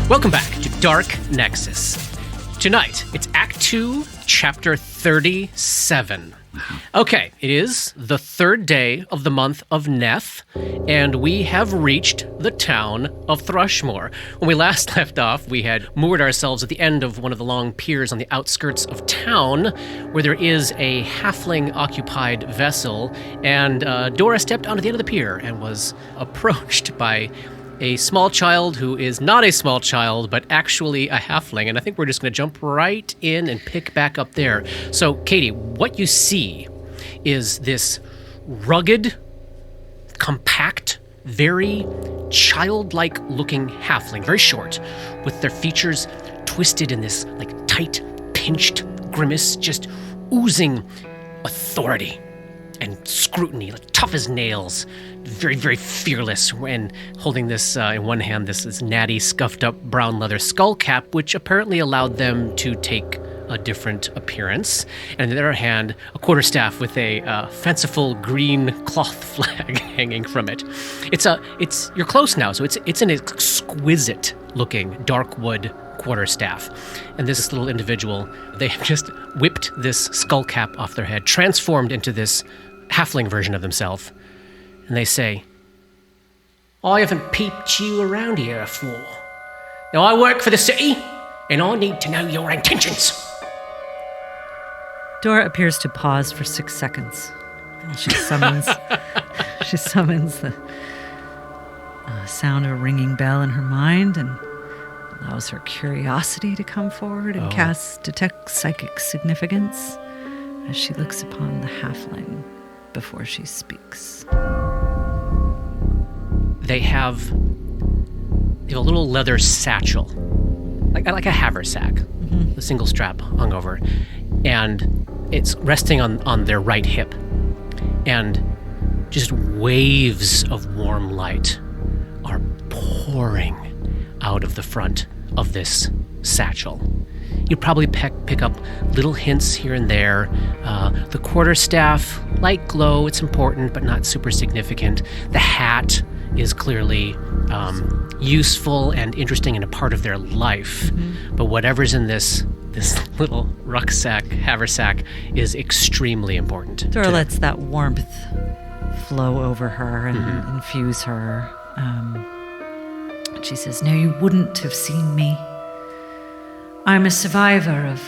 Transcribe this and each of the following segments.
Welcome back to Dark Nexus. Tonight, it's Act 2, Chapter 37. Okay, it is the third day of the month of Neth, and we have reached the town of Thrushmoor. When we last left off, we had moored ourselves at the end of one of the long piers on the outskirts of town, where there is a halfling-occupied vessel, and Dora stepped onto the end of the pier and was approached by a small child who is not a small child, but actually a halfling. And I think we're just going to jump right in and pick back up there. So, Katie, what you see is this rugged, compact, very childlike looking halfling, very short, with their features twisted in this like tight, pinched grimace, just oozing authority and scrutiny, like tough as nails, very, very fearless, and holding this in one hand, this natty, scuffed-up brown leather skull cap, which apparently allowed them to take a different appearance. And in the other hand, a quarterstaff with a fanciful green cloth flag hanging from it. You're close now, so it's an exquisite-looking dark wood quarterstaff. And this little individual, they have just whipped this skull cap off their head, transformed into this halfling version of themselves, and they say, "I haven't peeped you around here before. Now I work for the city, and I need to know your intentions." Dora appears to pause for 6 seconds. She summons the sound of a ringing bell in her mind and allows her curiosity to come forward and detect psychic significance as she looks upon the halfling before she speaks. They have a little leather satchel, like a haversack, a single strap hung over, and it's resting on their right hip. And just waves of warm light are pouring out of the front of this satchel. You'd probably pick up little hints here and there. The quarterstaff, light glow, it's important, but not super significant. The hat is clearly useful and interesting and a part of their life. But whatever's in this little haversack is extremely important. Dora lets that warmth flow over her and infuse her. She says, "No, you wouldn't have seen me. I'm a survivor of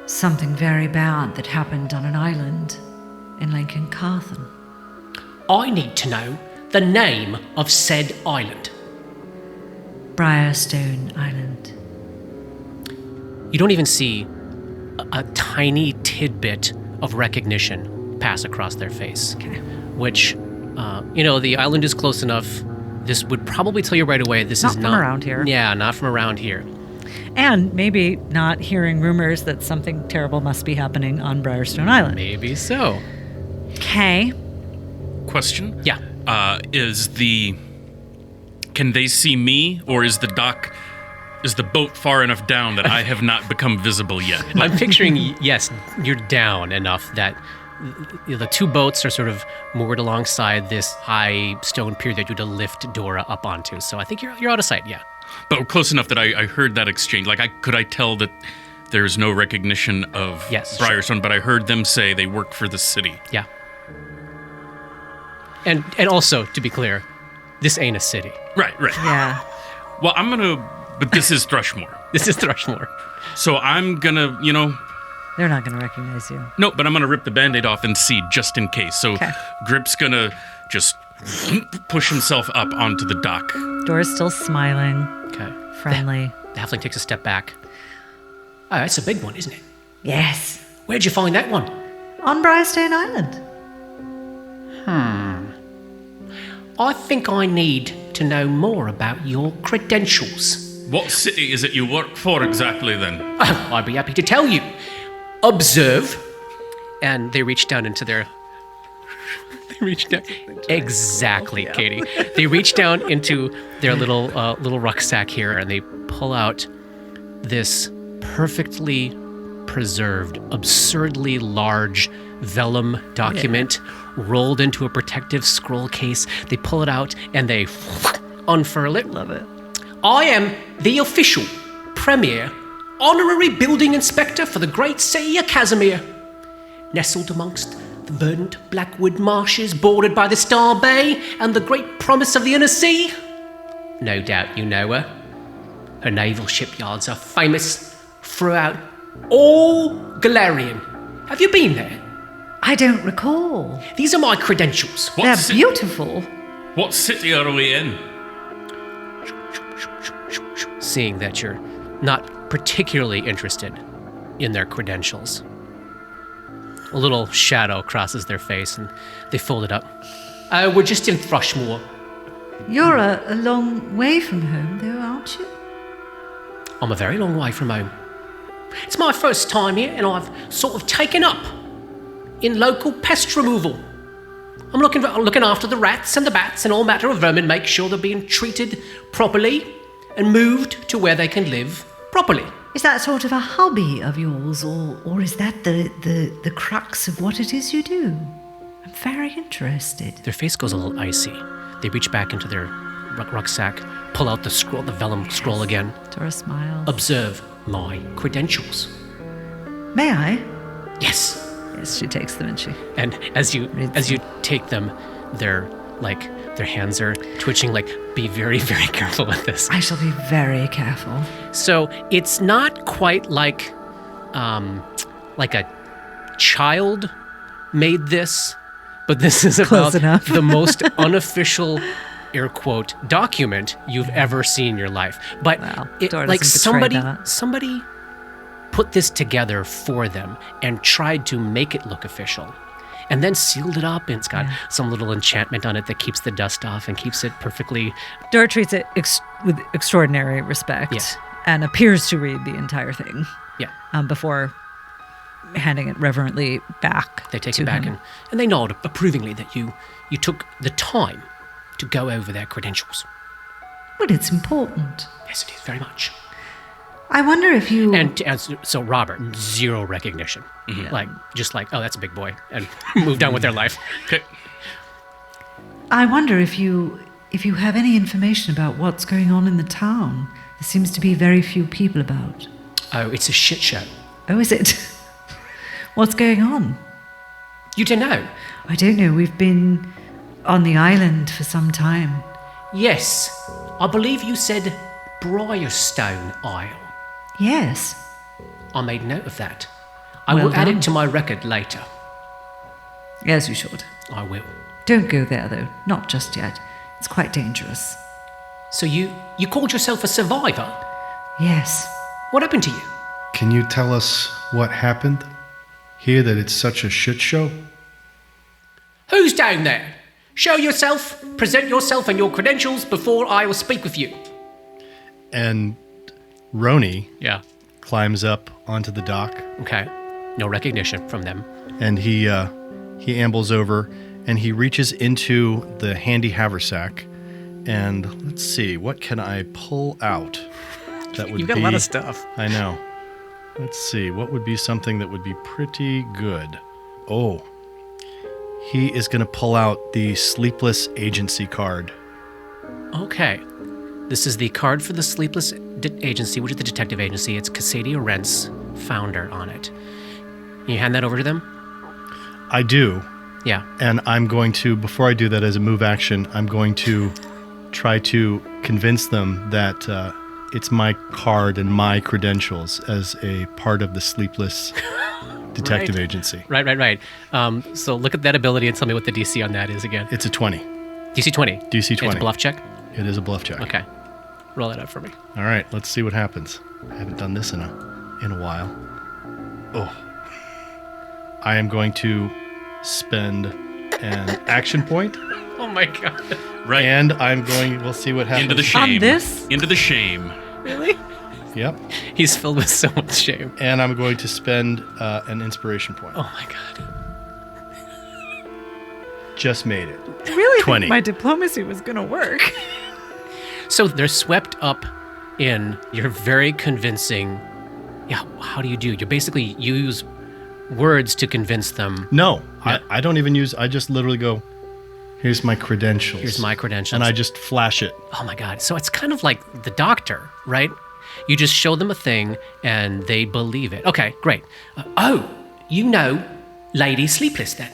something very bad that happened on an island in Lincoln Carthen." I need to know the name of said island. Briarstone Island. You don't even see a tiny tidbit of recognition pass across their face. Okay. Which, the island is close enough. This would probably tell you right away this is not from around here. Yeah, not from around here. And maybe not hearing rumors that something terrible must be happening on Briarstone Island. Maybe so. Okay. Question? Yeah. Can they see me, or is the boat far enough down that I have not become visible yet? I'm picturing, yes, you're down enough that the two boats are sort of moored alongside this high stone pier that you to lift Dora up onto. So I think you're out of sight, yeah. But close enough that I heard that exchange. Could I tell that there's no recognition of Briarstone, but I heard them say they work for the city. Yeah. And also, to be clear, this ain't a city. Right. Yeah. Well, but this is Thrushmoor. This is Thrushmoor. So I'm gonna, They're not going to recognize you. No, but I'm gonna rip the Band-Aid off and see, just in case. So Grip's gonna just push himself up onto the dock. Dora's still smiling. Okay. Friendly. The halfling takes a step back. Oh, that's a big one, isn't it? Yes. Where'd you find that one? On Briarstone Island. I think I need to know more about your credentials. What city is it you work for exactly, then? Oh, I'd be happy to tell you. Observe. And they reach down into their... Exactly, Katie. They reach down into their little rucksack here, and they pull out this perfectly preserved, absurdly large vellum document rolled into a protective scroll case. They pull it out and they unfurl it. Love it. I am the official, premier, honorary building inspector for the great city of Casimir. Nestled amongst the verdant blackwood marshes bordered by the Star Bay and the great promise of the inner sea. No doubt you know her. Her naval shipyards are famous throughout all Galarian. Have you been there? I don't recall. These are my credentials. They're beautiful. What city are we in? Seeing that you're not particularly interested in their credentials. A little shadow crosses their face and they fold it up. We're just in Thrushmoor. You're a long way from home, though, aren't you? I'm a very long way from home. It's my first time here, and I've sort of taken up in local pest removal. I'm looking after the rats and the bats and all matter of vermin, make sure they're being treated properly and moved to where they can live properly. Is that sort of a hobby of yours, or is that the crux of what it is you do? I'm very interested. Their face goes a little icy. They reach back into their rucksack, pull out the scroll, the vellum scroll again. Dora smiles. Observe my credentials. May I? Yes. Yes, she takes them and as you take them, their hands are twitching. Be very, very careful with this. I shall be very careful. So it's not quite like a child made this, but this is about the most unofficial, air quote, document you've ever seen in your life. But somebody put this together for them and tried to make it look official. And then sealed it up, and it's got some little enchantment on it that keeps the dust off and keeps it perfectly... Dora treats it with extraordinary respect and appears to read the entire thing before handing it reverently back. They take it back and they nod approvingly that you took the time to go over their credentials. Well, it's important. Yes, it is, very much. I wonder if you... So Robert, zero recognition. Mm-hmm. Oh, that's a big boy, and moved on with their life. Okay. I wonder if you have any information about what's going on in the town. There seems to be very few people about. Oh, it's a shit show. Oh, is it? What's going on? You don't know? I don't know. We've been on the island for some time. Yes. I believe you said Briarstone Isle. Yes. I made note of that. I will add it to my record later. Yes, you should. I will. Don't go there, though. Not just yet. It's quite dangerous. So you called yourself a survivor? Yes. What happened to you? Can you tell us what happened? Hear that it's such a shit show? Who's down there? Show yourself, present yourself and your credentials before I will speak with you. And Roni climbs up onto the dock. Okay. No recognition from them. And he ambles over and he reaches into the handy haversack. And let's see, what can I pull out? That would You've got a lot of stuff. I know. Let's see, what would be something that would be pretty good? Oh, he is going to pull out the Sleepless Agency card. Okay. This is the card for the Sleepless Agency, which is the detective agency. It's Cassadia Rent's founder on it. You hand that over to them? I do. Yeah. And I'm going to, before I do that as a move action, I'm going to try to convince them that it's my card and my credentials as a part of the Sleepless Detective Agency. Right. So look at that ability and tell me what the DC on that is again. It's a 20. DC 20? DC 20. It's a bluff check? It is a bluff check. Okay. Roll that up for me. All right, let's see what happens. I haven't done this in a while. Oh. I am going to spend an action point. Oh my god. Right. And we'll see what happens. Into the shame. On this? Into the shame. Really? Yep. He's filled with so much shame. And I'm going to spend an inspiration point. Oh my god. Just made it. I really 20. think my diplomacy was going to work. So they're swept up in your very convincing... Yeah, how do? You basically use words to convince them. No, I don't even use... I just literally go, Here's my credentials. Here's my credentials. And I just flash it. Oh my God. So it's kind of like the doctor, right? You just show them a thing and they believe it. Okay, great. You know Lady Sleepless then?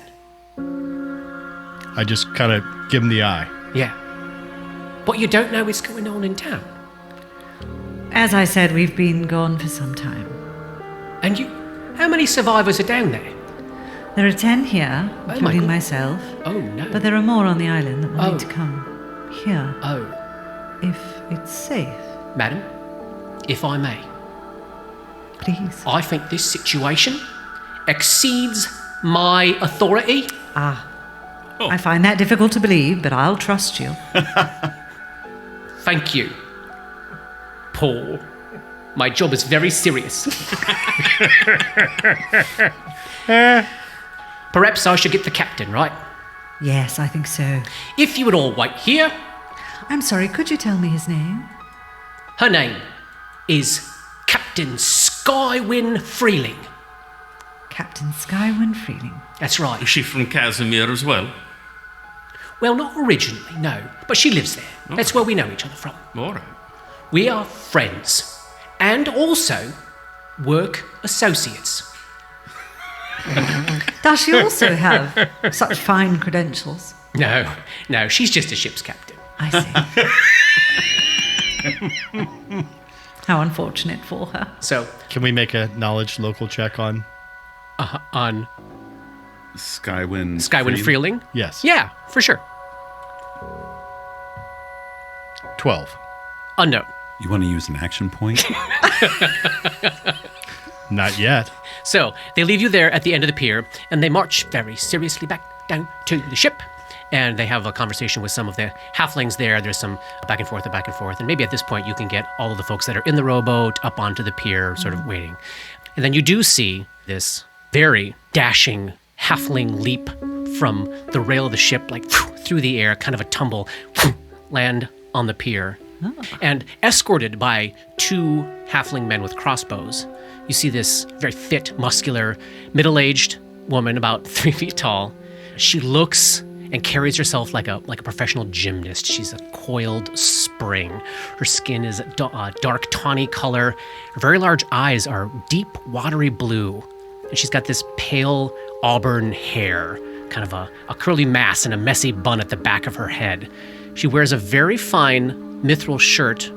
I just kind of give him the eye. Yeah. But you don't know what's going on in town. As I said, we've been gone for some time. And how many survivors are down there? There are 10 here, including myself. Oh, no. But there are more on the island that will need to come here. Oh. If it's safe. Madam, if I may. Please. I think this situation exceeds my authority. I find that difficult to believe, but I'll trust you. Thank you, Paul. My job is very serious. Perhaps I should get the captain, right? Yes, I think so. If you would all wait here. I'm sorry, could you tell me his name? Her name is Captain Skywin Freeling. Captain Skywin Freeling. That's right. Is she from Casimir as well? Well, not originally, no. But she lives there. Okay. That's where we know each other from. All right. We are friends. And also work associates. Does she also have such fine credentials? No, she's just a ship's captain. I see. How unfortunate for her. So, Can we make a knowledge local check on? on Skywin Freeling? Yes. Yeah, for sure. 12. Unknown. You want to use an action point? Not yet. So, they leave you there at the end of the pier, and they march very seriously back down to the ship. And they have a conversation with some of the halflings there. There's some back and forth. And maybe at this point you can get all of the folks that are in the rowboat up onto the pier, sort of waiting. And then you do see this very dashing halfling leap from the rail of the ship, like through the air, kind of a tumble, land on the pier. Oh. And escorted by 2 halfling men with crossbows, you see this very fit, muscular, middle-aged woman, about 3 feet tall. She looks and carries herself like a professional gymnast. She's a coiled spring. Her skin is a dark tawny color. Her very large eyes are deep, watery blue. And she's got this pale auburn hair, kind of a curly mass and a messy bun at the back of her head. She wears a very fine mithril shirt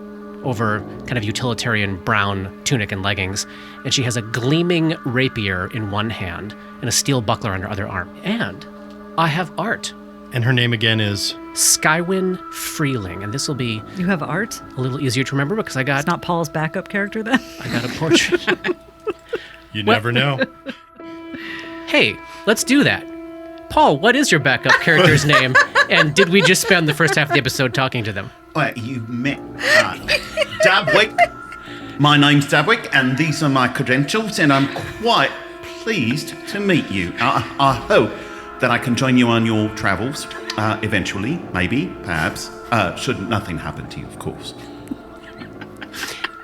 over kind of utilitarian brown tunic and leggings, and she has a gleaming rapier in one hand and a steel buckler on her other arm. And I have art. And her name again is? Skywin Freeling, and this will be... You have art? A little easier to remember because I got... It's not Paul's backup character then? I got a portrait. You never know. Hey, let's do that. Paul, what is your backup character's name? And did we just spend the first half of the episode talking to them? Well, you met Dabwick. My name's Dabwick, and these are my credentials, and I'm quite pleased to meet you. I hope that I can join you on your travels, eventually, maybe, perhaps. Should nothing happen to you, of course.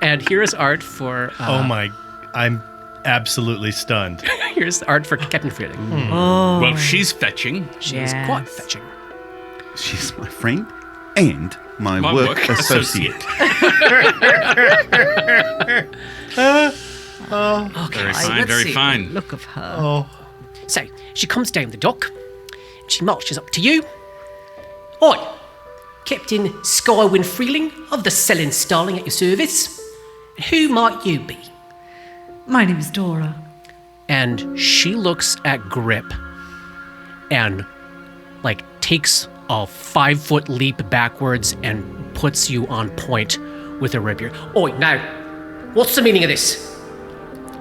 And here is art for... I'm absolutely stunned. Here's art for Captain Freeling. Oh. Well, she's fetching. She's quite fetching. She's my friend and my work associate. Very fine, very fine. Look of her. Oh. So, she comes down the dock, she marches up to you. Oi, Captain Skywin Freeling of the Sellen Starling at your service. Who might you be? My name is Dora. And she looks at Grip and, takes a 5-foot leap backwards and puts you on point with a rapier. Oi, now, what's the meaning of this?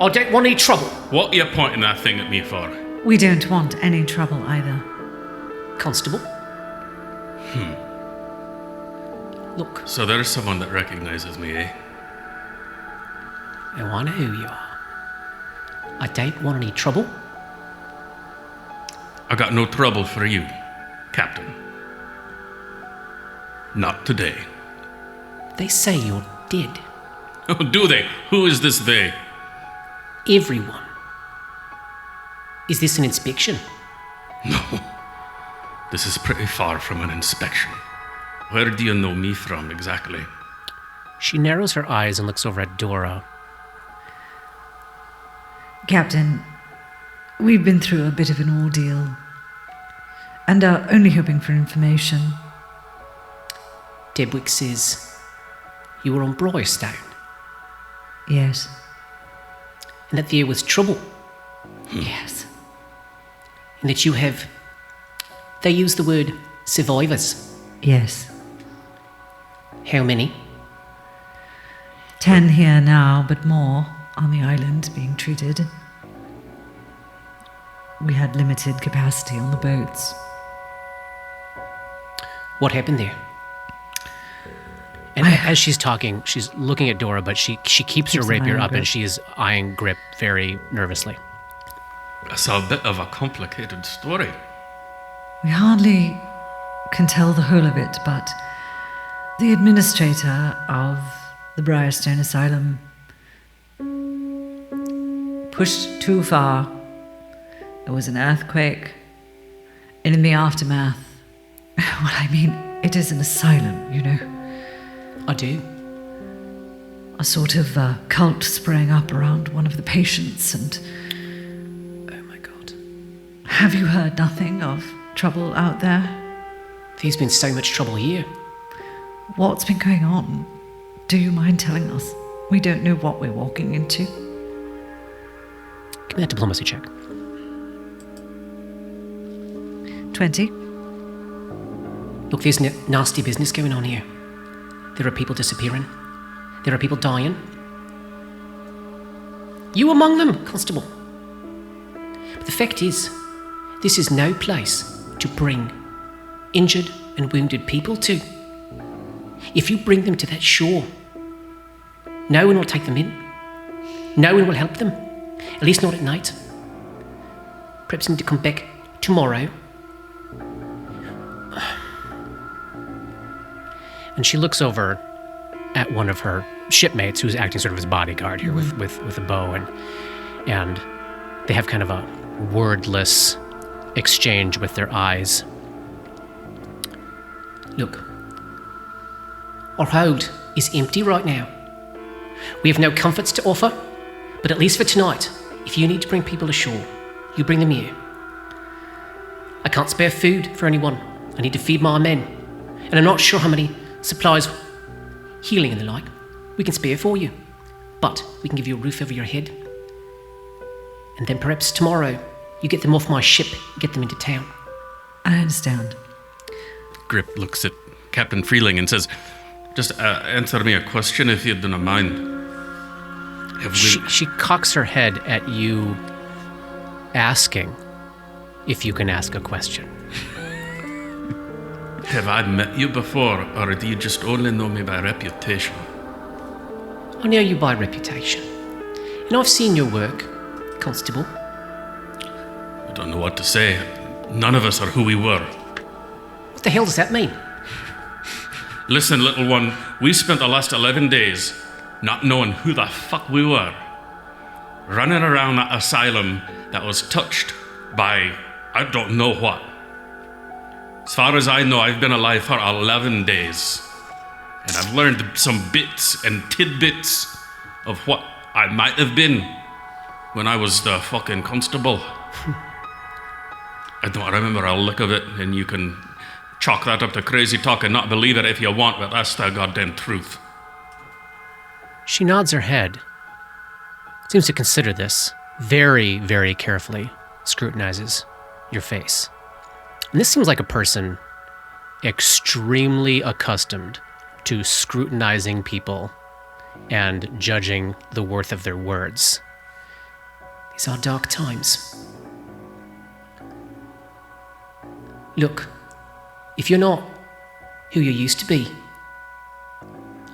I don't want any trouble. What are you pointing that thing at me for? We don't want any trouble either. Constable? Look. So there's someone that recognizes me, eh? I know who you are. I don't want any trouble. I got no trouble for you, Captain. Not today. They say you're dead. Oh, do they? Who is this they? Everyone. Is this an inspection? No. This is pretty far from an inspection. Where do you know me from, exactly? She narrows her eyes and looks over at Dora. Captain, we've been through a bit of an ordeal and are only hoping for information. Debwick says you were on Briarstone. Yes. And that there was trouble. Yes. And that you have... They use the word survivors. Yes. How many? 10 here now, but more on the island being treated. We had limited capacity on the boats. What happened there? And as she's talking, she's looking at Dora, but she keeps her rapier up and she is eyeing Grip very nervously. That's a bit of a complicated story. We hardly can tell the whole of it, but the administrator of the Briarstone Asylum pushed too far. There was an earthquake, and in the aftermath, well, I mean, it is an asylum, you know. I do. A sort of cult sprang up around one of the patients, and... Oh my God. Have you heard nothing of trouble out there? There's been so much trouble here. What's been going on? Do you mind telling us? We don't know what we're walking into. Give me that diplomacy check. 20. Look, there's nasty business going on here. There are people disappearing. There are people dying. You among them, Constable. But the fact is, this is no place to bring injured and wounded people to. If you bring them to that shore, no one will take them in. No one will help them. At least not at night. Perhaps you need to come back tomorrow. And she looks over at one of her shipmates who's acting sort of as bodyguard here with a bow, and they have kind of a wordless exchange with their eyes. Look, our hold is empty right now. We have no comforts to offer, but at least for tonight, if you need to bring people ashore, you bring them here. I can't spare food for anyone. I need to feed my men, and I'm not sure how many supplies, healing and the like, we can spare for you. But we can give you a roof over your head. And then perhaps tomorrow, you get them off my ship and get them into town. I understand. Grip looks at Captain Freeling and says, just answer me a question if you don't mind. She cocks her head at you, asking if you can ask a question. Have I met you before, or do you just only know me by reputation? I know you by reputation. And I've seen your work, Constable. I don't know what to say. None of us are who we were. What the hell does that mean? Listen, little one, we spent the last 11 days not knowing who the fuck we were. Running around that asylum that was touched by I don't know what. As far as I know, I've been alive for 11 days. And I've learned some bits and tidbits of what I might have been when I was the fucking constable. I don't remember a lick of it, and you can chalk that up to crazy talk and not believe it if you want, but that's the goddamn truth. She nods her head, seems to consider this, very, very carefully scrutinizes your face. And this seems like a person extremely accustomed to scrutinizing people and judging the worth of their words. These are dark times. Look, if you're not who you used to be,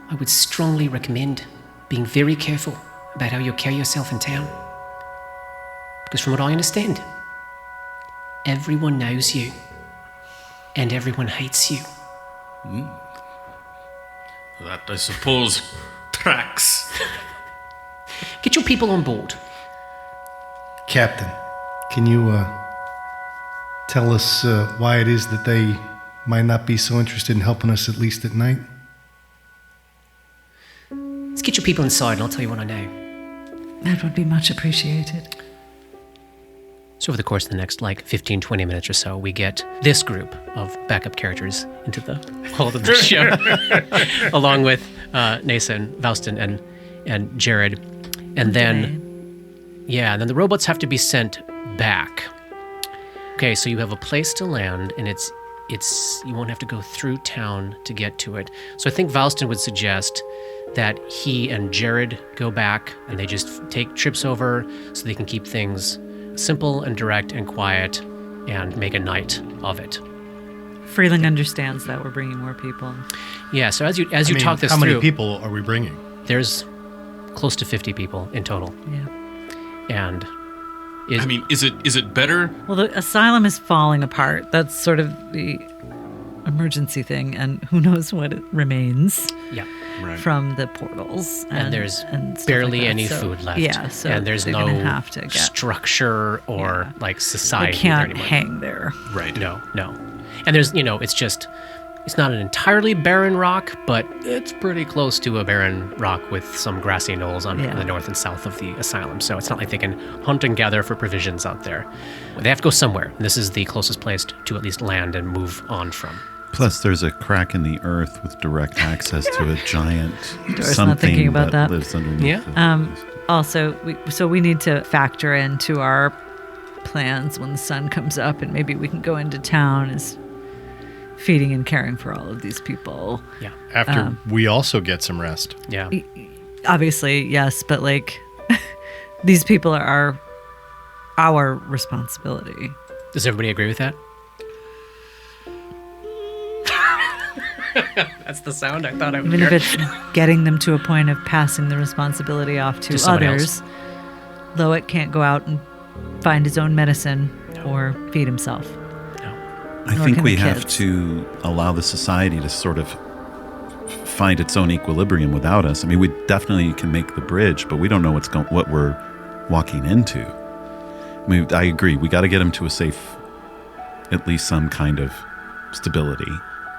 I would strongly recommend being very careful about how you carry yourself in town. Because from what I understand, everyone knows you, and everyone hates you. That, I suppose, tracks. Get your people on board. Captain, can you tell us why it is that they might not be so interested in helping us, at least at night? Let's get your people inside and I'll tell you what I know. That would be much appreciated. So over the course of the next 15, 20 minutes or so, we get this group of backup characters into the hold of the ship, along with Nasa and Vouston and Jared. And then then the robots have to be sent back. Okay, so you have a place to land, and it's you won't have to go through town to get to it. So I think Vouston would suggest that he and Jared go back, and they just take trips over so they can keep things simple and direct and quiet and make a night of it. Freeling understands that we're bringing more people. Yeah, so as you talk this how through... many people are we bringing? There's close to 50 people in total. Yeah. And... is it better? Well, the asylum is falling apart. That's sort of the emergency thing, and who knows what it remains. Yeah. Right. From the portals. And there's stuff barely like that. any So, food left. Yeah, so and there's they're no gonna have to get, structure or society. they can't anymore. hang there. Right. No. And there's, it's not an entirely barren rock, but it's pretty close to a barren rock with some grassy knolls on the north and south of the asylum. So it's not like they can hunt and gather for provisions out there. They have to go somewhere. This is the closest place to at least land and move on from. Plus, there's a crack in the earth with direct access to a giant Dora's something not thinking about that. lives underneath. Yeah. Also, we need to factor into our plans when the sun comes up, and maybe we can go into town as feeding and caring for all of these people. Yeah. After we also get some rest. Yeah. Obviously, yes, but these people are our responsibility. Does everybody agree with that? That's the sound I thought I would Even hear. if it's getting them to a point of passing the responsibility off to someone others. Loic can't go out and find his own medicine or feed himself. I Nor think can we the have kids. to allow the society to sort of find its own equilibrium without us. I mean, we definitely can make the bridge, but we don't know what we're walking into. I mean, I agree. We got to get them to a safe, at least some kind of stability.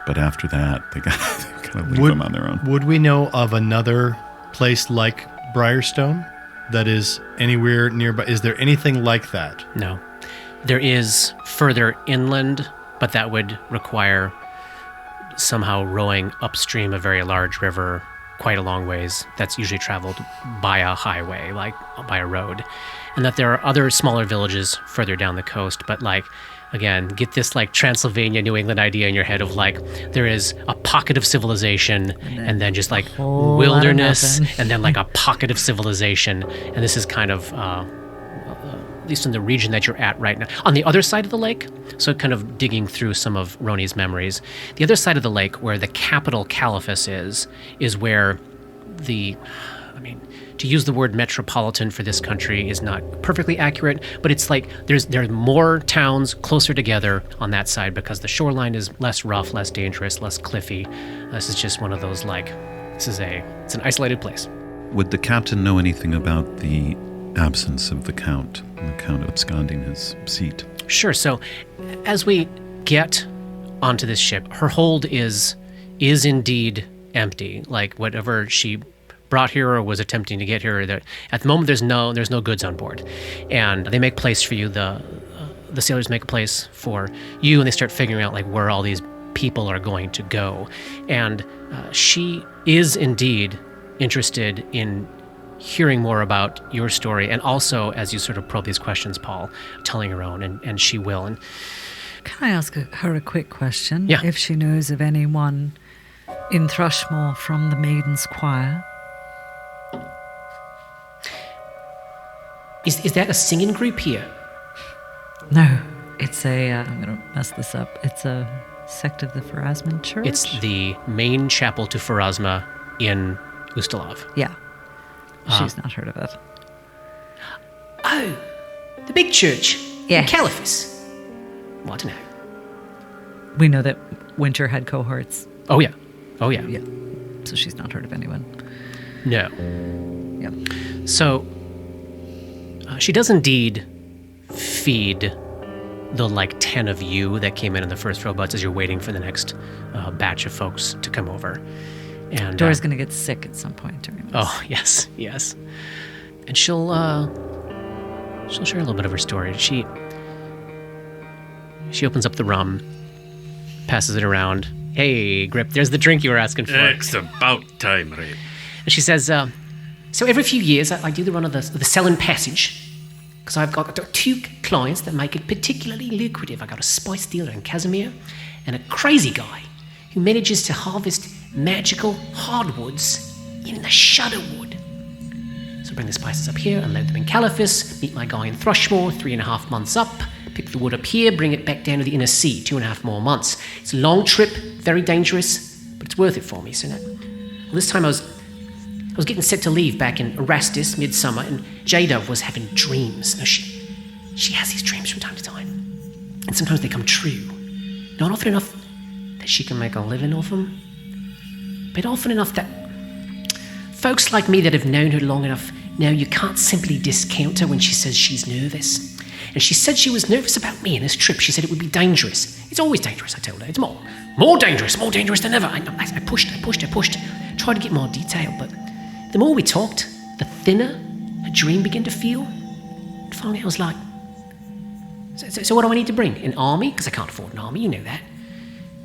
But after that, they got to leave them on their own. Would we know of another place like Briarstone that is anywhere nearby? Is there anything like that? No. There is further inland, but that would require somehow rowing upstream a very large river quite a long ways. That's usually traveled by a highway, like by a road. And that there are other smaller villages further down the coast, but again, get this Transylvania, New England idea in your head of there is a pocket of civilization and then just whole wilderness lot of and then a pocket of civilization. And this is kind of, at least in the region that you're at right now. On the other side of the lake, so kind of digging through some of Roni's memories, the other side of the lake where the capital Caliphus is where to use the word metropolitan for this country is not perfectly accurate, but it's there are more towns closer together on that side because the shoreline is less rough, less dangerous, less cliffy. This is just one of those it's an isolated place. Would the captain know anything about the absence of the Count absconding his seat? Sure. So as we get onto this ship, her hold is indeed empty. Whatever she brought here or was attempting to get here, at the moment there's no goods on board, and they make place for you. The sailors make a place for you, and they start figuring out where all these people are going to go. And she is indeed interested in hearing more about your story, and also as you sort of probe these questions, Paul, telling her own, and she will. And Can I ask her a quick question? Yeah. If she knows of anyone in Thrushmore from the Maiden's Choir? is that a singing group here? No, it's I'm going to mess this up. It's a sect of the Pharasman Church? It's the main chapel to Pharasma in Ustalav. Yeah. She's not heard of it. Oh, the big church. Yes. In Caliphus. Well, I don't know. We know that Winter had cohorts. Oh, yeah. Yeah. So she's not heard of anyone. No. Yeah. So she does indeed feed the like 10 of you that came in the first robots as you're waiting for the next batch of folks to come over. And Dora's going to get sick at some point during this. oh, yes. And she'll share a little bit of her story. She opens up the rum, passes it around. Hey, Grip, there's the drink you were asking for. It's about time, Ray. And she says, so every few years I do the run of the Sellen Passage, because I've got 2 clients that make it particularly lucrative. I got a spice dealer in Casimir and a crazy guy who manages to harvest magical hardwoods in the Shudderwood. So bring the spices up here, unload them in Caliphus, meet my guy in Thrushmore, 3.5 months up, pick the wood up here, bring it back down to the inner sea, 2.5 more months. It's a long trip, very dangerous, but it's worth it for me. So now, this time I was getting set to leave back in Erastus, midsummer, and Jada was having dreams. Now she has these dreams from time to time, and sometimes they come true. Not often enough that she can make a living off them, but often enough that folks like me that have known her long enough know you can't simply discount her when she says she's nervous. And she said she was nervous about me and this trip. She said it would be dangerous. It's always dangerous, I told her. It's more dangerous than ever. I pushed, tried to get more detail, but the more we talked, the thinner her dream began to feel. And finally I was like, so what do I need to bring? An army? Because I can't afford an army, you know that.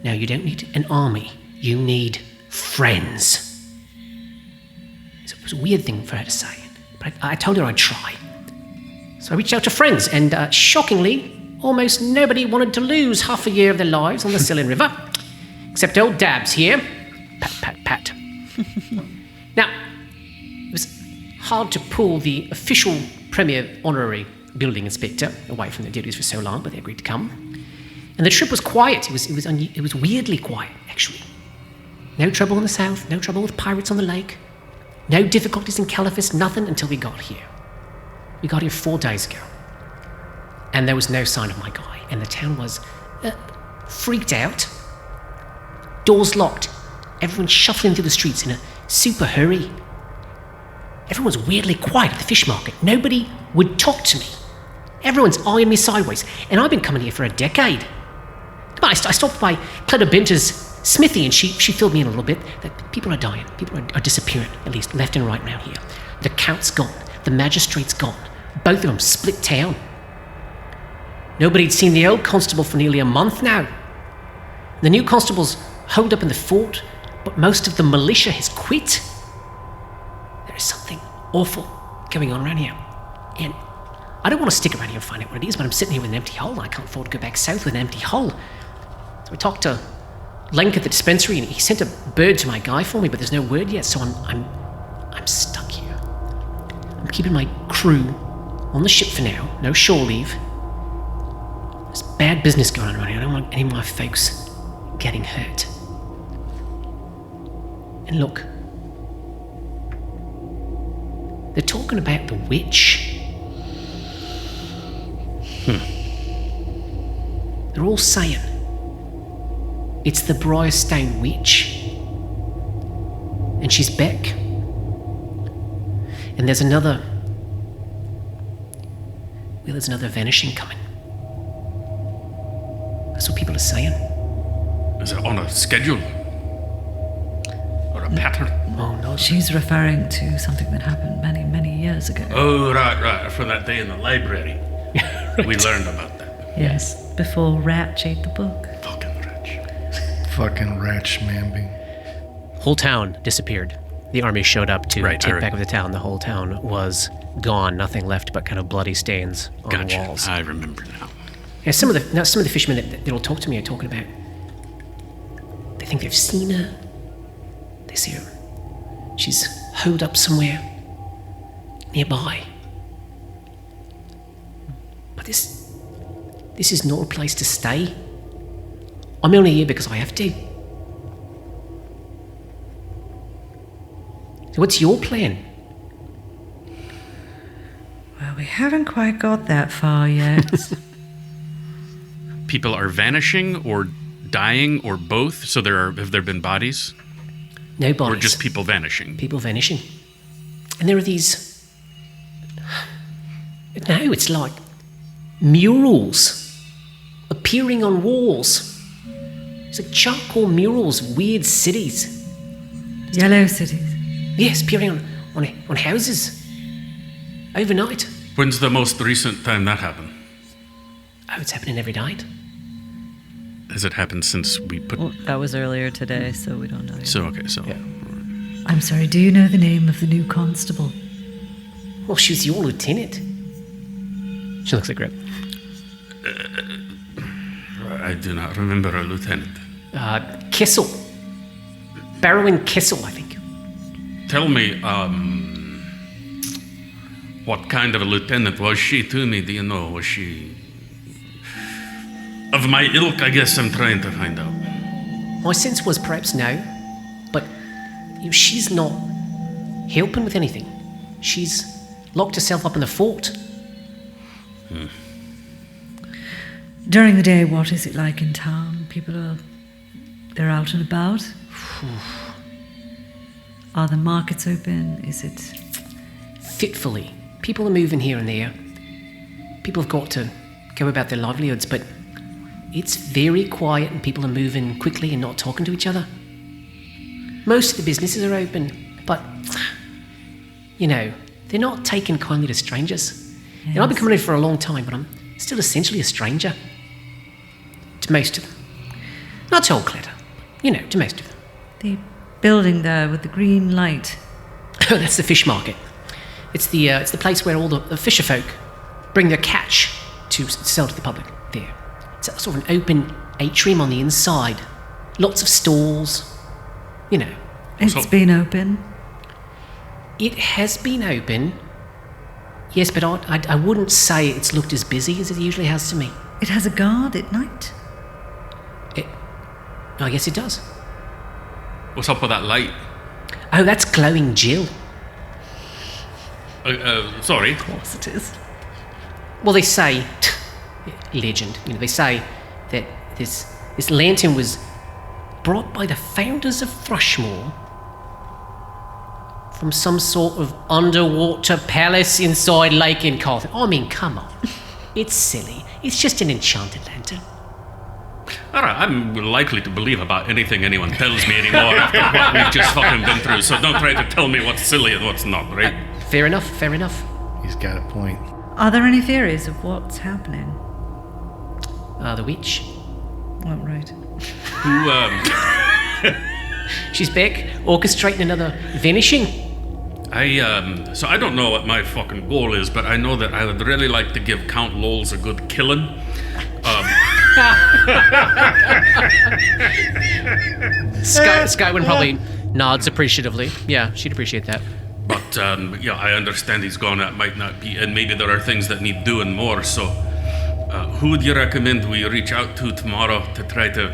No, you don't need an army. You need friends. So it was a weird thing for her to say, but I told her I'd try. So I reached out to friends, and shockingly, almost nobody wanted to lose half a year of their lives on the Sellen River, except old Dabs here. Pat, pat, pat. Now, it was hard to pull the official Premier Honorary Building Inspector away from their duties for so long, but they agreed to come. And the trip was quiet. It was weirdly quiet, actually. No trouble in the south, no trouble with pirates on the lake, no difficulties in Caliphus, nothing until we got here. We got here 4 days ago, and there was no sign of my guy, and the town was freaked out. Doors locked, everyone shuffling through the streets in a super hurry. Everyone was weirdly quiet at the fish market. Nobody would talk to me. Everyone's eyeing me sideways, and I've been coming here for a decade. Come on, I stopped by Cleta Binter's smithy, and she filled me in a little bit that people are dying. People are disappearing, at least left and right around here. The Count's gone. The Magistrate's gone. Both of them split town. Nobody'd seen the old constable for nearly a month now. The new constable's holed up in the fort, but most of the militia has quit. There is something awful going on around here. And I don't want to stick around here and find out what it is, but I'm sitting here with an empty hull, and I can't afford to go back south with an empty hull. So I talked to Lenk at the dispensary, and he sent a bird to my guy for me, but there's no word yet, so I'm stuck here. I'm keeping my crew on the ship for now, no shore leave. There's bad business going on around here. I don't want any of my folks getting hurt. And look, they're talking about the witch. They're all saying it's the Briarstone witch, and she's back. And there's another vanishing coming. That's what people are saying. Is it on a schedule? Or a pattern? Oh no, She's referring to something that happened many, many years ago. Oh, right. From that day in the library. We learned about that. Yes, before Ratch ate the book. Fucking rich. Fucking Ratch Mamby. whole town disappeared. The army showed up to take back over the town. The whole town was gone. Nothing left but kind of bloody stains on the walls. I remember now. Yeah, some of the fishermen that'll talk to me are talking about. They think they've seen her. They see her. She's holed up somewhere nearby. But this is not a place to stay. I'm only here because I have to. So what's your plan? Well, we haven't quite got that far yet. People are vanishing or dying or both, so have there been bodies? No bodies. Or just people vanishing? People vanishing. And there are these... No, it's like murals appearing on walls. It's like charcoal murals, weird cities. Yellow cities. Yes, appearing on houses. Overnight. When's the most recent time that happened? Oh, it's happening every night. Has it happened since we put... Well, that was earlier today, so we don't know yet. So, okay, so... Yeah. I'm sorry, do you know the name of the new constable? Well, she's your lieutenant. She looks like Grip. I do not remember a lieutenant. Kissel. Barrowin Kissel, I think. Tell me, what kind of a lieutenant was she to me? Do you know? Was she... of my ilk, I guess I'm trying to find out. My sense was perhaps no, but she's not helping with anything. She's locked herself up in the fort. During the day, what is it like in town? They're out and about? Are the markets open? Is it... Fitfully. People are moving here and there. People have got to go about their livelihoods, but it's very quiet and people are moving quickly and not talking to each other. Most of the businesses are open, but, they're not taking kindly to strangers. Yes. And I've been coming in for a long time, but I'm still essentially a stranger. To most of them. Not to all Cleta. To most of them. The building there with the green light? Oh, that's the fish market. It's the place where all the fisher folk bring their catch to sell to the public. There. It's a sort of an open atrium on the inside. Lots of stalls. It's been open. It has been open. Yes, but I wouldn't say it's looked as busy as it usually has to me. It has a guard at night? I guess it does. What's up with that light? Oh, that's glowing Jill. Sorry. Of course it is. Well, they say, legend, they say that this lantern was brought by the founders of Thrushmore from some sort of underwater palace inside Lake in Carlton. I mean, come on. It's silly. It's just an enchanted lantern. All right, I'm likely to believe about anything anyone tells me anymore after what we've just fucking been through, so don't try to tell me what's silly and what's not, right? Fair enough. He's got a point. Are there any theories of what's happening? The witch. Oh, right. Who, She's back, orchestrating another vanishing. So I don't know what my fucking goal is, but I know that I would really like to give Count Lols a good killing. Skywin probably nods appreciatively. Yeah, she'd appreciate that. But, I understand he's gone. That might not be, and maybe there are things that need doing more, so who would you recommend we reach out to tomorrow to try to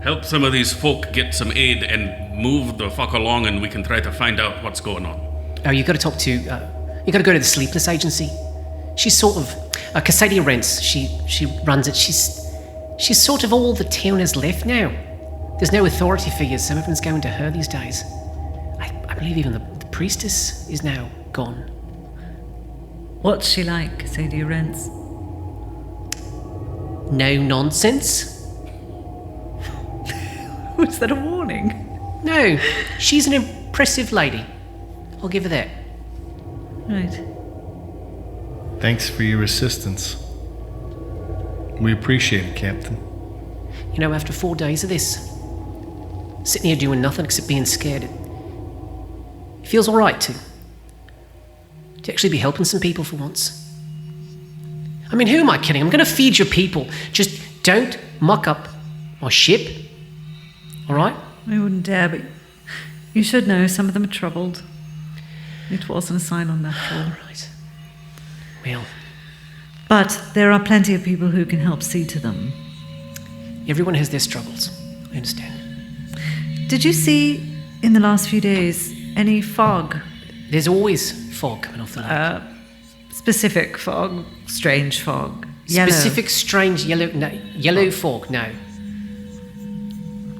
help some of these folk get some aid and move the fuck along, and we can try to find out what's going on? Oh, you got to talk to. You got to go to the Sleepless Agency. She's sort of Cassadia Rents. She runs it. She's sort of all the town has left now. There's no authority figures, so everyone's going to her these days. I believe even the priestess is now gone. What's she like, Cassadia Rents? No nonsense. Was that a warning? No, she's an impressive lady. I'll give her that. Right. Thanks for your assistance. We appreciate it, Captain. After 4 days of this, sitting here doing nothing except being scared, it feels all right to actually be helping some people for once. I mean, who am I kidding? I'm going to feed your people. Just don't muck up my ship. All right? I wouldn't dare, but you should know some of them are troubled. It wasn't a sign on that floor. Right. Well, but there are plenty of people who can help see to them. everyone has their struggles. I understand. Did you see, in the last few days, any fog? There's always fog coming off the lake. Specific fog, strange fog, yellow. Specific strange yellow fog, no.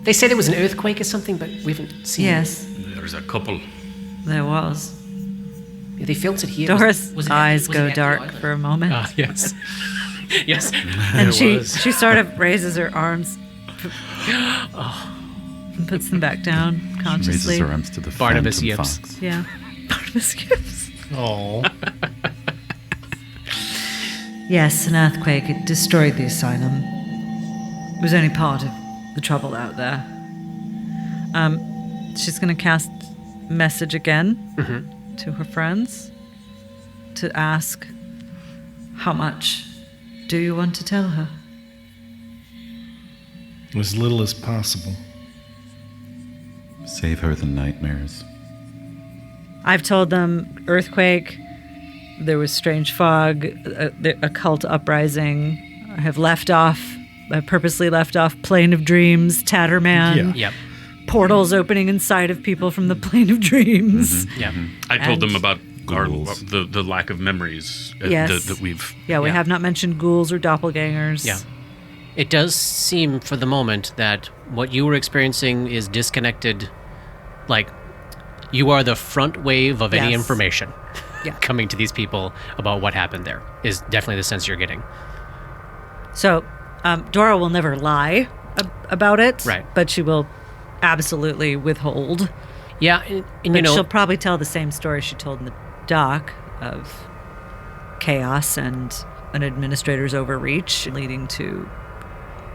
They said there was an earthquake or something, but we haven't seen Yes, There's a couple. there was. it. Yeah, they felt it here. Doris' Was it- eyes was go it dark afterlife? for a moment. Yes. Yes. And she sort of raises her arms and puts them back down consciously. Raises her arms to the Barnabas phantom yips. fox. Yeah. Barnabas yips. Oh. Yes, an earthquake. It destroyed the asylum. It was only part of the trouble out there. She's going to cast message again to her friends to ask, how much do you want to tell her? As little as possible. Save her the nightmares. I've told them earthquake, there was strange fog, a cult uprising. I have purposely left off Plane of Dreams, Tatterman. Yeah. Yep. Portals opening inside of people from the Plane of Dreams. Yep. I told them And- about our, Ghouls. the lack of memories Yes. that we've. Yeah, we Yeah. have not mentioned ghouls or doppelgangers. Yeah. It does seem for the moment that what you were experiencing is disconnected. Like, you are the front wave of any Yes. information Yeah. coming to these people about what happened there, is definitely the sense you're getting. So, Dora will never lie about it. Right. But she will absolutely withhold. Yeah, and you But know, she'll probably tell the same story she told in the doc of chaos and an administrator's overreach leading to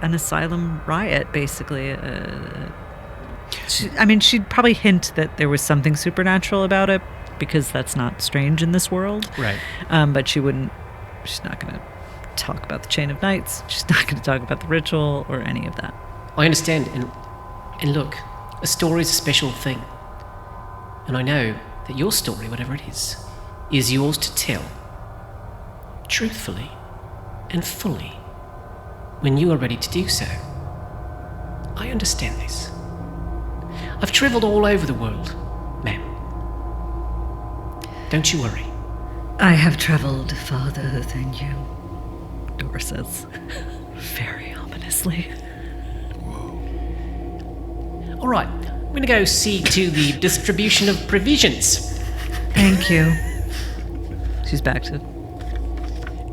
an asylum riot, basically. She'd probably hint that there was something supernatural about it because that's not strange in this world. right. But she's not going to talk about the Chain of Knights. She's not going to talk about the ritual or any of that. I understand, and look, a story is a special thing. And I know that your story, whatever it is yours to tell. Truthfully and fully. When you are ready to do so. I understand this. I've travelled all over the world, ma'am. Don't you worry. I have traveled farther than you, Dora says, very ominously. All right, I'm going to go see to the distribution of provisions. Thank you. She's back to...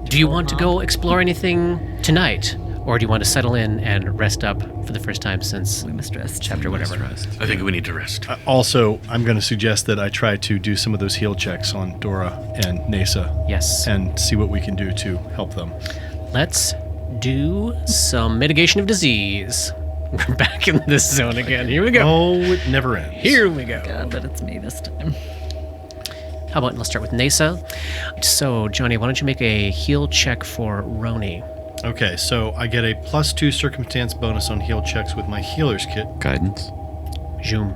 Do you want to go explore anything tonight? Or do you want to settle in and rest up for the first time since We must rest. chapter whatever? I think we need to rest. Also, I'm going to suggest that I try to do some of those heal checks on Dora and Nasa Yes. and see what we can do to help them. Let's do some mitigation of disease. We're back in this zone again. Here we go. Oh, it never ends. Here we go. God, but it's me this time. How about let's start with Nasa. So, Johnny, why don't you make a heal check for Roni? Okay, so I get a +2 circumstance bonus on heal checks with my healer's kit. Guidance. Zoom.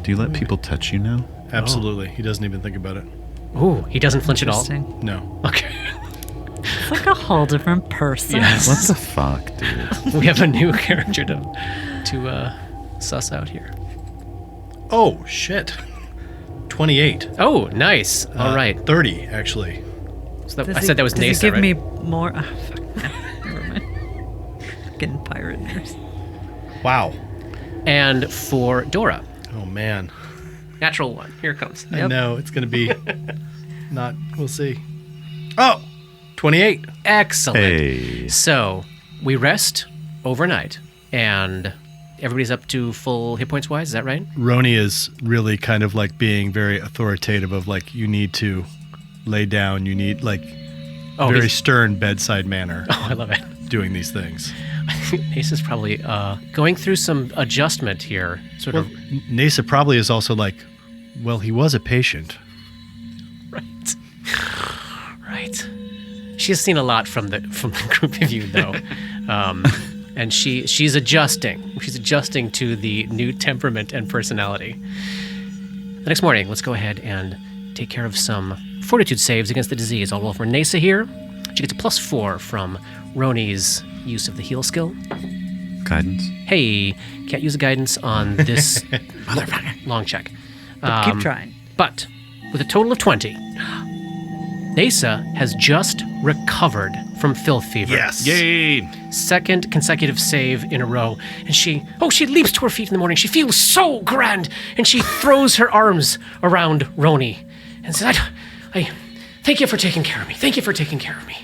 Do you let people touch you now? Absolutely. He doesn't even think about it. Ooh, he doesn't flinch at all. Interesting. No. Okay. It's like a whole different person. Yes. What the fuck, dude? We have a new character to suss out here. Oh, shit. 28. Oh, nice. All right. 30, actually. So Does I said that was does Nasa, he give right? me more? Oh, fuck. Never mind. Getting pirate nurse. Wow. And for Dora, Oh, man. natural one. Here it comes. I know. It's going to be not. We'll see. Oh! 28. Excellent. Hey. So we rest overnight, and everybody's up to full hit points wise. Is that right? Roni is really kind of like being very authoritative of like, you need to lay down. You need like very he's- stern bedside manner Oh, I love it. doing these things. I think Ace is probably going through some adjustment here. Sort Well, of Nasa probably is also like, well, he was a patient. right. Right. She has seen a lot from the group of you, though, and she's adjusting. She's adjusting to the new temperament and personality. The next morning, let's go ahead and take care of some fortitude saves against the disease. I'll roll for Nasa here. She gets a +4 from Roni's use of the heal skill. Guidance. Hey, can't use a guidance on this long check. Keep trying. But with a total of 20, Nasa has just recovered from filth fever. Yes. Yay! Second consecutive save in a row. And she leaps to her feet in the morning. She feels so grand. And she throws her arms around Roni and says, I thank you for taking care of me. Thank you for taking care of me.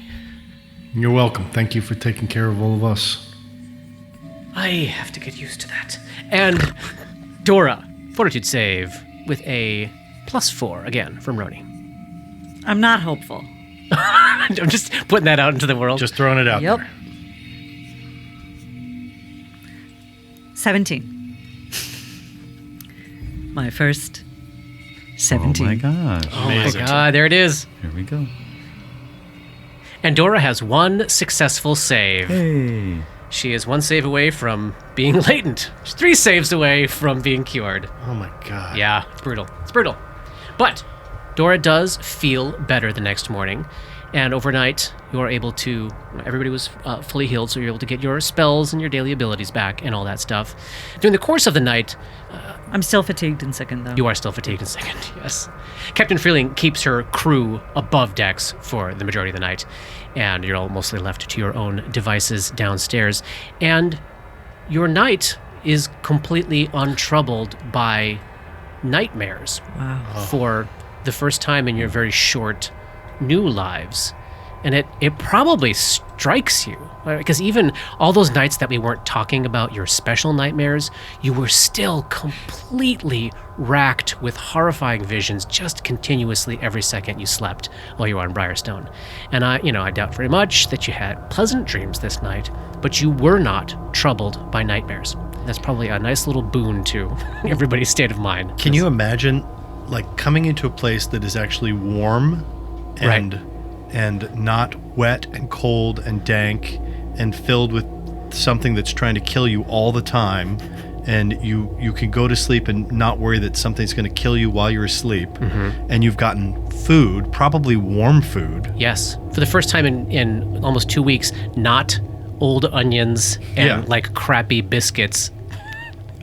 You're welcome. Thank you for taking care of all of us. I have to get used to that. And Dora, fortitude save with a +4 again from Roni. I'm not hopeful. I'm just putting that out into the world. Just throwing it out Yep. there. 17. My first 17. Oh my gosh. oh my god, there it is. Here we go. And Dora has one successful save. Hey. She is one save away from being latent. She's 3 saves away from being cured. Oh my god. Yeah, it's brutal. It's brutal. But Dora does feel better the next morning. And overnight, you are able to... Everybody was fully healed, so you're able to get your spells and your daily abilities back and all that stuff. During the course of the night... I'm still fatigued and sickened, though. You are still fatigued and sickened, yes. Captain Freeling keeps her crew above decks for the majority of the night, and you're all mostly left to your own devices downstairs. And your night is completely untroubled by nightmares Wow. for the first time in your very short new lives. And it probably strikes you, because even all those nights that we weren't talking about your special nightmares, you were still completely racked with horrifying visions just continuously every second you slept while you were on Briarstone. And I doubt very much that you had pleasant dreams this night, but you were not troubled by nightmares. That's probably a nice little boon to everybody's state of mind. Can you imagine, like, coming into a place that is actually warm and not wet and cold and dank and filled with something that's trying to kill you all the time, and you can go to sleep and not worry that something's going to kill you while you're asleep, and you've gotten food, probably warm food. Yes. For the first time in almost 2 weeks, not old onions and like crappy biscuits.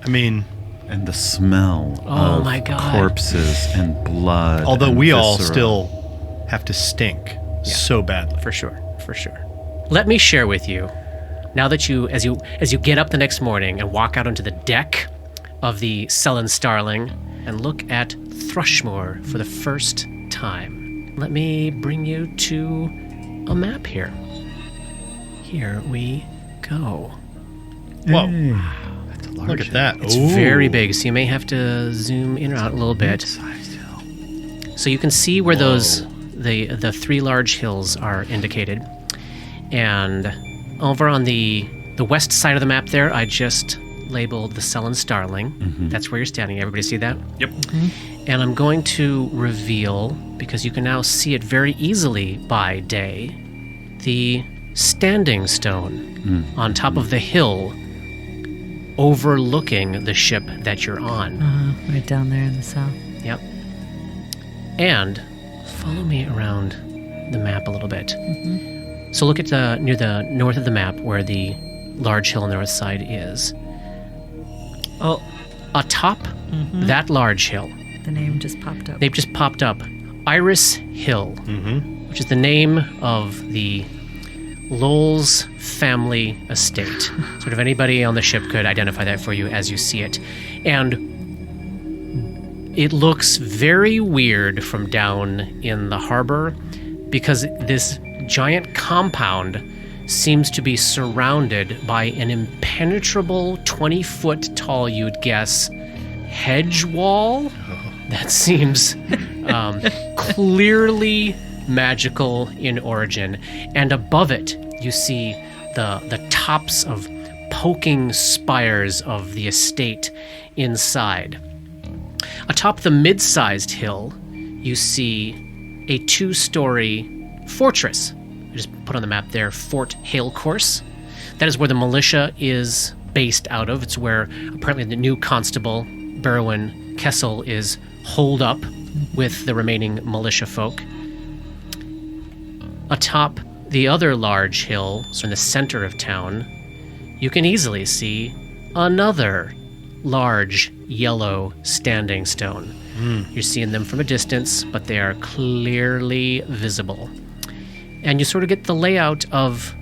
I mean, And the smell Oh of my God. corpses and blood. although and we all viscera. still have to stink so badly. For sure. Let me share with you, now that as you get up the next morning and walk out onto the deck of the Sellen Starling and look at Thrushmoor for the first time, let me bring you to a map here. Here we go. Whoa. That's a large Look at that. It's Ooh. very big, so you may have to zoom in or out a little bit. sized hill. So you can see where the 3 large hills are indicated. And over on the west side of the map there, I just labeled the Sellen Starling. That's where you're standing. Everybody see that? Yep. And I'm going to reveal, because you can now see it very easily by day, the standing stone on top of the hill overlooking the ship that you're on. Right down there in the south. Yep. And follow me around the map a little bit. So look at near the north of the map where the large hill on the north side is. Oh, Atop that large hill, the name just popped up. they've just popped up Iris Hill, which is the name of the Lowell's family estate. Sort of anybody on the ship could identify that for you as you see it. And it looks very weird from down in the harbor because this giant compound seems to be surrounded by an impenetrable 20-foot tall, you'd guess, hedge wall that seems clearly magical in origin. And above it, you see the tops of poking spires of the estate inside. Atop the mid-sized hill, you see a 2-story fortress. I just put on the map there, Fort Halecourse. That is where the militia is based out of. It's where apparently the new constable, Berwin Kessel, is holed up with the remaining militia folk. Atop the other large hill, so in the center of town, you can easily see another large yellow standing stone. You're seeing them from a distance, but they are clearly visible. And you sort of get the layout of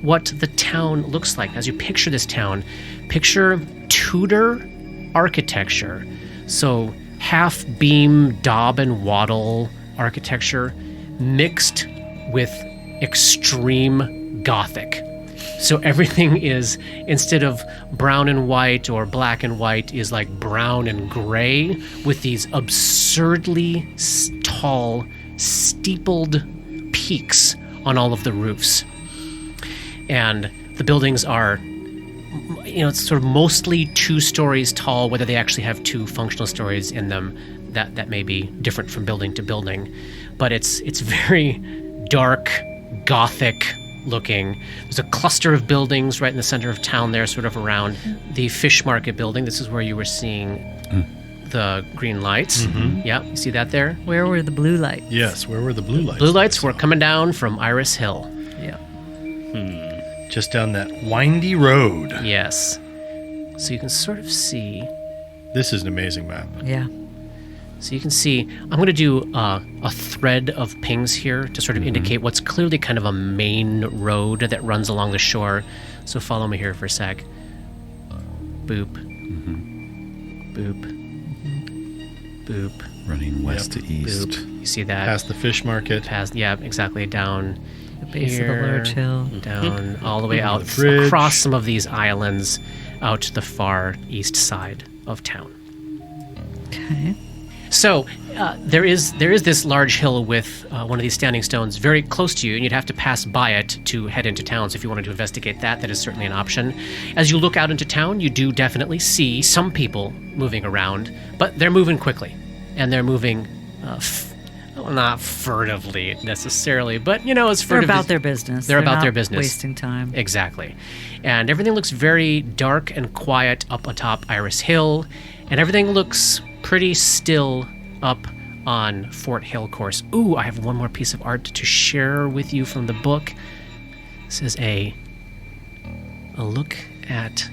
what the town looks like. As you picture this town, picture Tudor architecture. So half beam, daub and wattle architecture mixed with extreme Gothic. So everything is, instead of brown and white or black and white, is like brown and gray with these absurdly tall, steepled peaks on all of the roofs. And the buildings are, it's sort of mostly 2 stories tall, whether they actually have 2 functional stories in them. That may be different from building to building. But it's very dark, Gothic looking. There's a cluster of buildings right in the center of town there, sort of around the fish market building. This is where you were seeing the green lights. Yeah, you see that there? Where were the blue lights? Yes, where were the blue lights? Blue lights were coming down from Iris Hill. Yeah. Just down that windy road. Yes. So you can sort of see. This is an amazing map. Yeah. So you can see, I'm going to do a thread of pings here to sort of indicate what's clearly kind of a main road that runs along the shore. So follow me here for a sec. Boop. Boop. Boop. Running west to east. Boop. You see that? Past the fish market. Yeah, exactly. Down The base here, of the Lurch Hill. down all the way out The bridge. across some of these islands out to the far east side of town. Okay. So there is this large hill with one of these standing stones very close to you, and you'd have to pass by it to head into town. So if you wanted to investigate that, that is certainly an option. As you look out into town, you do definitely see some people moving around, but they're moving quickly, and they're moving not furtively necessarily, but as They're furtive about as- their business. They're about not their business. Wasting time. Exactly. And everything looks very dark and quiet up atop Iris Hill, and everything looks pretty still up on Fort Hill course. Ooh, I have one more piece of art to share with you from the book. This is a look at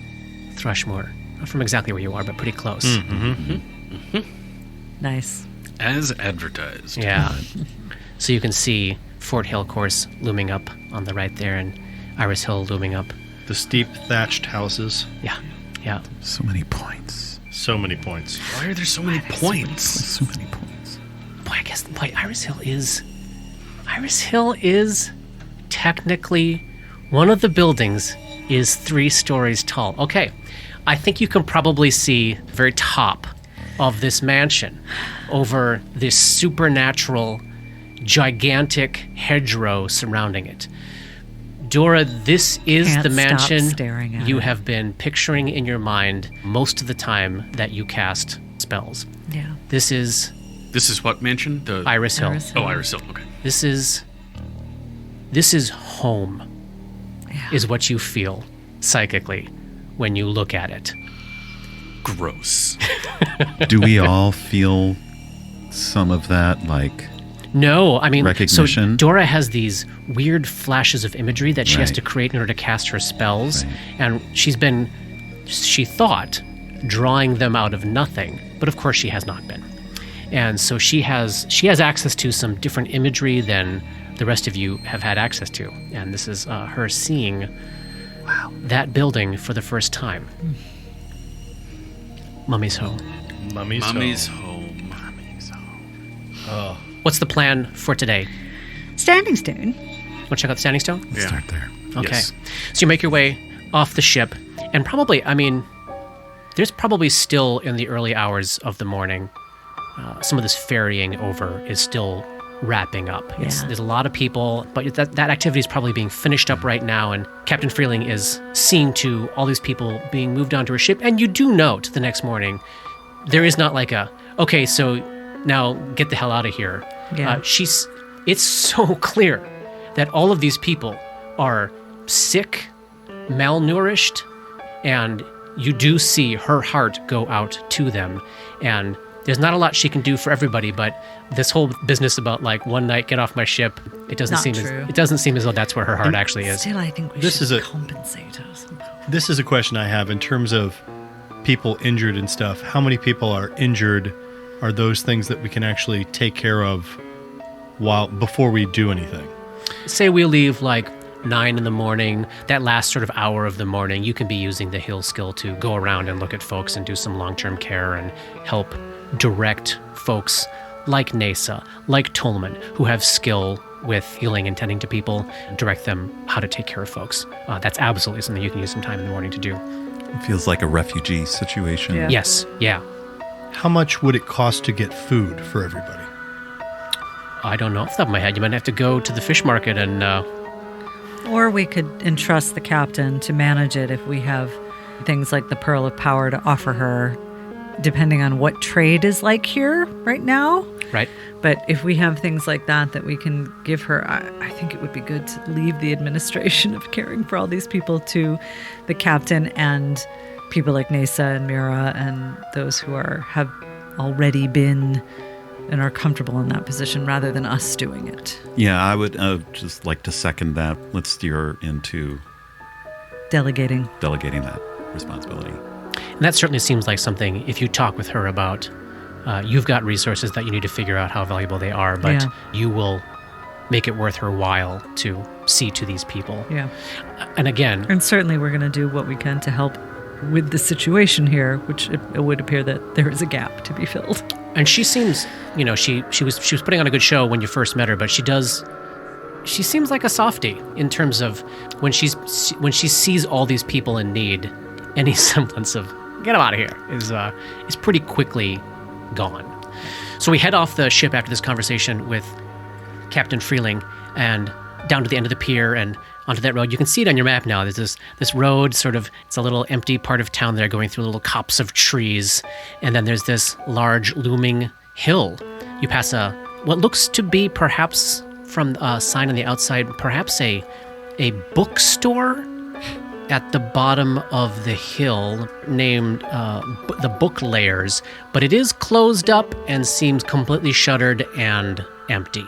Thrushmoor. Not from exactly where you are, but pretty close. Nice. As advertised. Yeah. So you can see Fort Hill course looming up on the right there, and Iris Hill looming up. The steep thatched houses. Yeah. Yeah. So many points. So many points. Why are there so many points? So many points. Boy, I guess Iris Hill is technically one of the buildings is 3 stories tall. Okay, I think you can probably see the very top of this mansion over this supernatural, gigantic hedgerow surrounding it. Dora, this is Can't the stop mansion staring at you it. have been picturing in your mind most of the time that you cast spells. Yeah. This is This is what mansion? The Iris Hill. Iris Hill. Oh, Iris Hill. Okay. This is home, is what you feel psychically when you look at it. Gross. Do we all feel some of that, like... No, I mean, so Recognition? Dora has these weird flashes of imagery that she has Right. to create in order to cast her spells, Right. and she thought, drawing them out of nothing, but of course she has not been. And so she has access to some different imagery than the rest of you have had access to, and this is her seeing that building for the first time. Mummy's home. Mummy's home. Mummy's home. What's the plan for today? Standing Stone. Want to check out the Standing Stone? Yeah. Start there. Okay. Yes. So you make your way off the ship, and probably, there's probably still in the early hours of the morning, some of this ferrying over is still wrapping up. Yeah. There's a lot of people, but that activity is probably being finished up right now, and Captain Freeling is seeing to all these people being moved onto her ship. And you do note the next morning, there is not like okay, so now get the hell out of here. Yeah. It's so clear that all of these people are sick, malnourished, and you do see her heart go out to them. And there's not a lot she can do for everybody, but this whole business about one night get off my ship, it doesn't Not seem true. it doesn't seem as though that's where her heart actually is. Still, I think we This should is a- compensate her somehow. This is a question I have in terms of people injured and stuff. How many people are injured? Are those things that we can actually take care of before we do anything? Say we leave 9 in the morning, that last sort of hour of the morning, you can be using the heal skill to go around and look at folks and do some long-term care and help direct folks like Nasa, like Tolman, who have skill with healing and tending to people, direct them how to take care of folks. That's absolutely something you can use some time in the morning to do. It feels like a refugee situation. Yeah. Yes, yeah. How much would it cost to get food for everybody? I don't know off the top of my head. You might have to go to the fish market and... Or we could entrust the captain to manage it if we have things like the Pearl of Power to offer her, depending on what trade is like here right now. Right. But if we have things like that we can give her, I think it would be good to leave the administration of caring for all these people to the captain and people like Nesa and Mira and those who have already been and are comfortable in that position rather than us doing it. Yeah, I would just like to second that. Let's steer into Delegating that responsibility. And that certainly seems like something, if you talk with her about, you've got resources that you need to figure out how valuable they are, but you will make it worth her while to see to these people. Yeah. And again... And certainly we're going to do what we can to help with the situation here, which it would appear that there is a gap to be filled. And she seems, she was putting on a good show when you first met her, but she seems like a softie in terms of when she sees all these people in need, any semblance of get them out of here is pretty quickly gone. So we head off the ship after this conversation with Captain Freeling and down to the end of the pier and onto that road. You can see it on your map now. There's this road, it's a little empty part of town there going through little copse of trees. And then there's this large looming hill. You pass what looks to be perhaps from a sign on the outside, perhaps a bookstore at the bottom of the hill named the Book Layers, but it is closed up and seems completely shuttered and empty.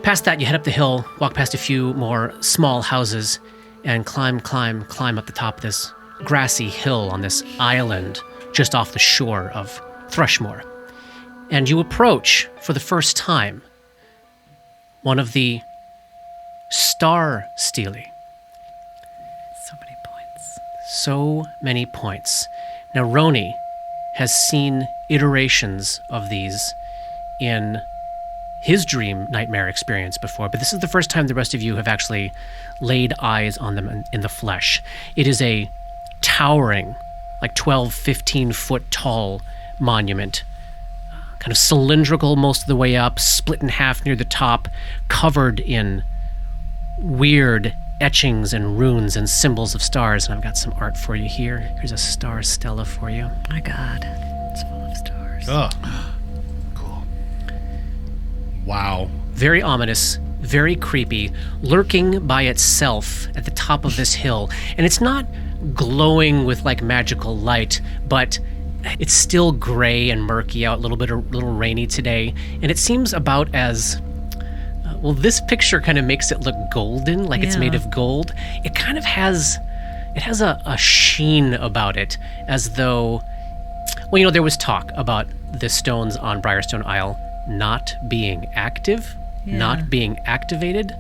Past that, you head up the hill, walk past a few more small houses, and climb up the top of this grassy hill on this island just off the shore of Thrushmore. And you approach, for the first time, one of the Star Steely. So many points. Now, Roni has seen iterations of these in his dream nightmare experience before, but this is the first time the rest of you have actually laid eyes on them in the flesh. It is a towering, like 12, 15 foot tall monument, kind of cylindrical most of the way up, split in half near the top, covered in weird etchings and runes and symbols of stars. And I've got some art for you here. Here's a star stela for you. My God, it's full of stars. Oh, cool. Wow. Very ominous, very creepy, lurking by itself at the top of this hill. And it's not glowing with like magical light, but it's still gray and murky out, a little rainy today. And it seems about as... well, this picture kind of makes it look golden, like it's made of gold. It kind of has a sheen about it, as though, well, there was talk about the stones on Briarstone Isle not being active, not being activated.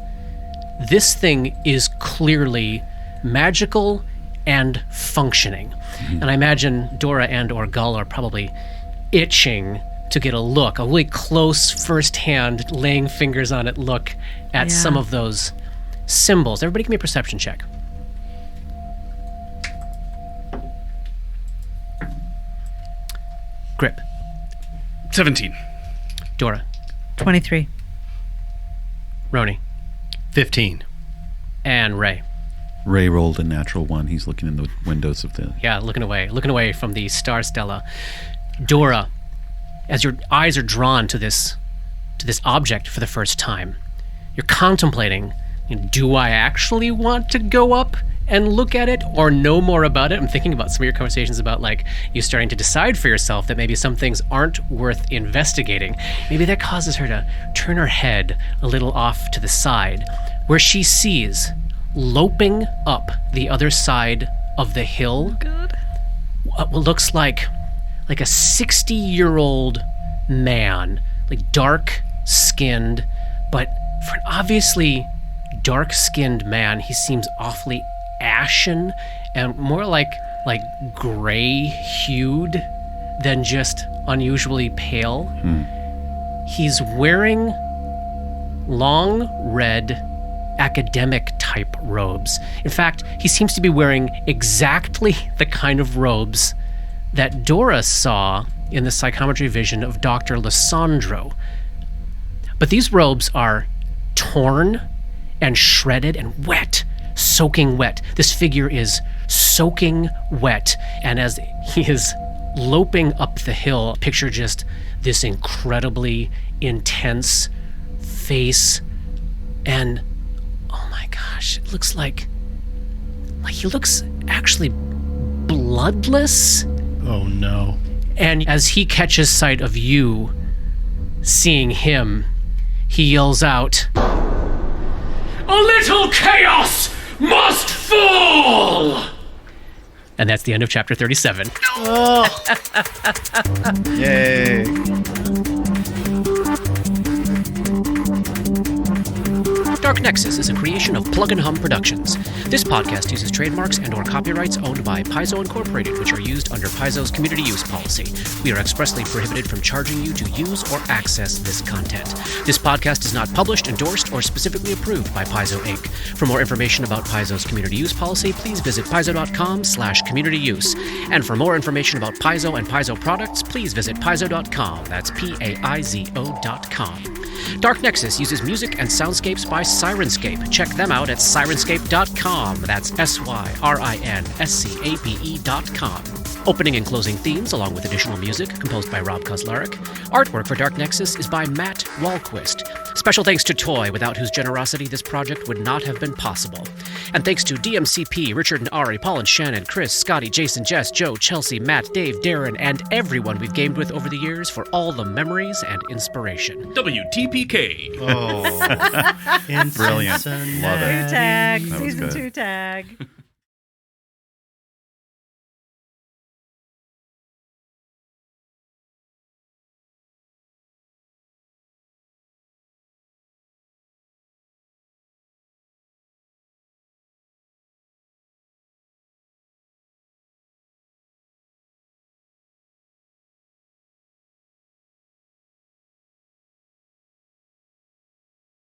This thing is clearly magical and functioning. And I imagine Dora and or Gull are probably itching to get a really close, first-hand, laying fingers on it look at some of those symbols. Everybody give me a perception check. Grip. 17. Dora. 23. Roni. 15. And Ray. Ray rolled a natural one. He's looking in the windows of the... Yeah, looking away from the star stela. Dora, as your eyes are drawn to this object for the first time, you're contemplating, do I actually want to go up and look at it or know more about it? I'm thinking about some of your conversations about like you starting to decide for yourself that maybe some things aren't worth investigating. Maybe that causes her to turn her head a little off to the side, where she sees, loping up the other side of the hill, what looks like a 60-year-old man, like dark-skinned, but for an obviously dark-skinned man, he seems awfully ashen and more like gray-hued than just unusually pale. He's wearing long red academic type robes. In fact, he seems to be wearing exactly the kind of robes that Dora saw in the psychometry vision of Dr. Lissandro. But these robes are torn and shredded and wet, soaking wet. This figure is soaking wet, and as he is loping up the hill, picture just this incredibly intense face, and oh my gosh, it looks like he looks actually bloodless. Oh no. And as he catches sight of you seeing him, he yells out, "A little chaos must fall!" And that's the end of chapter 37. Yay. Dark Nexus is a creation of Plug and Hum Productions. This podcast uses trademarks and or copyrights owned by Paizo Incorporated, which are used under Paizo's community use policy. We are expressly prohibited from charging you to use or access this content. This podcast is not published, endorsed, or specifically approved by Paizo Inc. For more information about Paizo's community use policy, please visit paizo.com/communityuse. And for more information about Paizo and Paizo products, please visit paizo.com. That's PAIZO.com. Dark Nexus uses music and soundscapes by Sirenscape. Check them out at sirenscape.com. That's SYRINSCAPE.com. Opening and closing themes, along with additional music, composed by Rob Kauzlaric. Artwork for Dark Nexus is by Matt Wahlquist. Special thanks to Toy, without whose generosity this project would not have been possible. And thanks to DMCP, Richard and Ari, Paul and Shannon, Chris, Scotty, Jason, Jess, Joe, Chelsea, Matt, Dave, Darren, and everyone we've gamed with over the years for all the memories and inspiration. WTPK. Oh. Brilliant. Love it. Tag, That was season good. 2 tag.